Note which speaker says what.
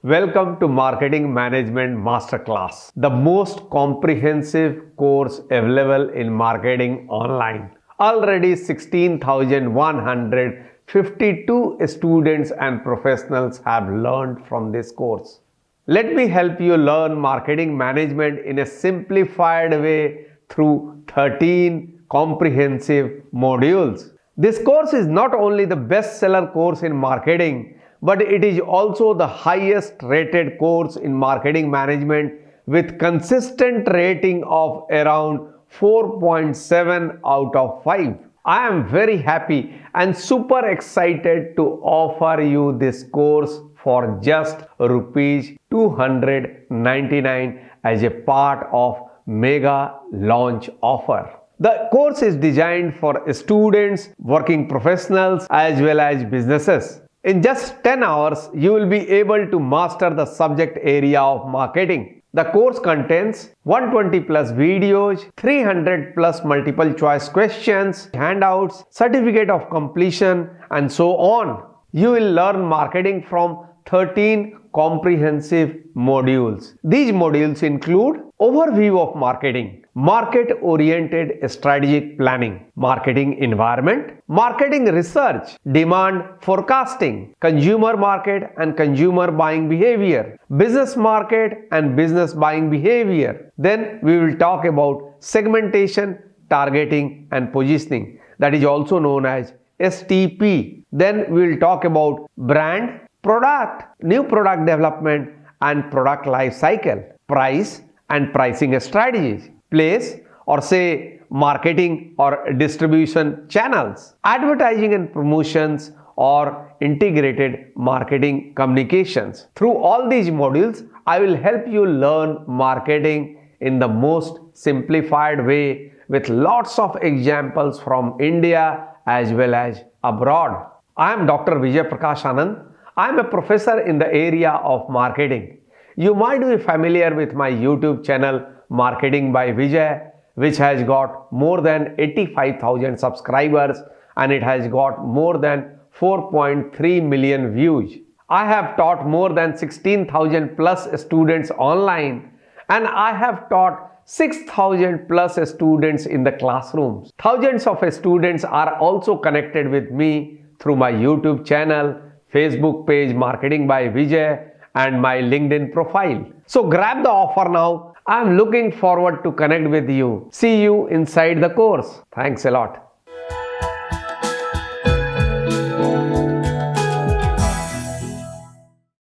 Speaker 1: Welcome to Marketing Management Masterclass, the most comprehensive course available in marketing online. Already 16,152 students and professionals have learned from this course. Let me help you learn marketing management in a simplified way through 13 comprehensive modules. This course is not only the bestseller course in marketing, but it is also the highest rated course in marketing management with consistent rating of around 4.7 out of 5. I am very happy and super excited to offer you this course for just rupees 299 as a part of mega launch offer. The course is designed for students, working professionals as well as businesses. In just 10 hours, you will be able to master the subject area of marketing. The course contains 120 plus videos, 300 plus multiple choice questions, handouts, certificate of completion, and so on. You will learn marketing from 13 comprehensive modules. These modules include overview of marketing, market-oriented strategic planning, marketing environment, marketing research, demand forecasting, consumer market and consumer buying behavior, business market and business buying behavior. Then we will talk about segmentation, targeting and positioning, that is also known as STP. Then we will talk about brand, product, new product development and product life cycle, price and pricing strategies, place or say marketing or distribution channels, advertising and promotions or integrated marketing communications. Through all these modules, I will help you learn marketing in the most simplified way with lots of examples from India as well as abroad. I am Dr. Vijay Prakash Anand. I am a professor in the area of marketing. You might be familiar with my YouTube channel Marketing by Vijay, which has got more than 85,000 subscribers and it has got more than 4.3 million views. I have taught more than 16,000 plus students online and I have taught 6,000 plus students in the classrooms. Thousands of students are also connected with me through my YouTube channel, Facebook page Marketing by Vijay and my LinkedIn profile. So grab the offer now. I am looking forward to connect with you. See you inside the course. Thanks a lot.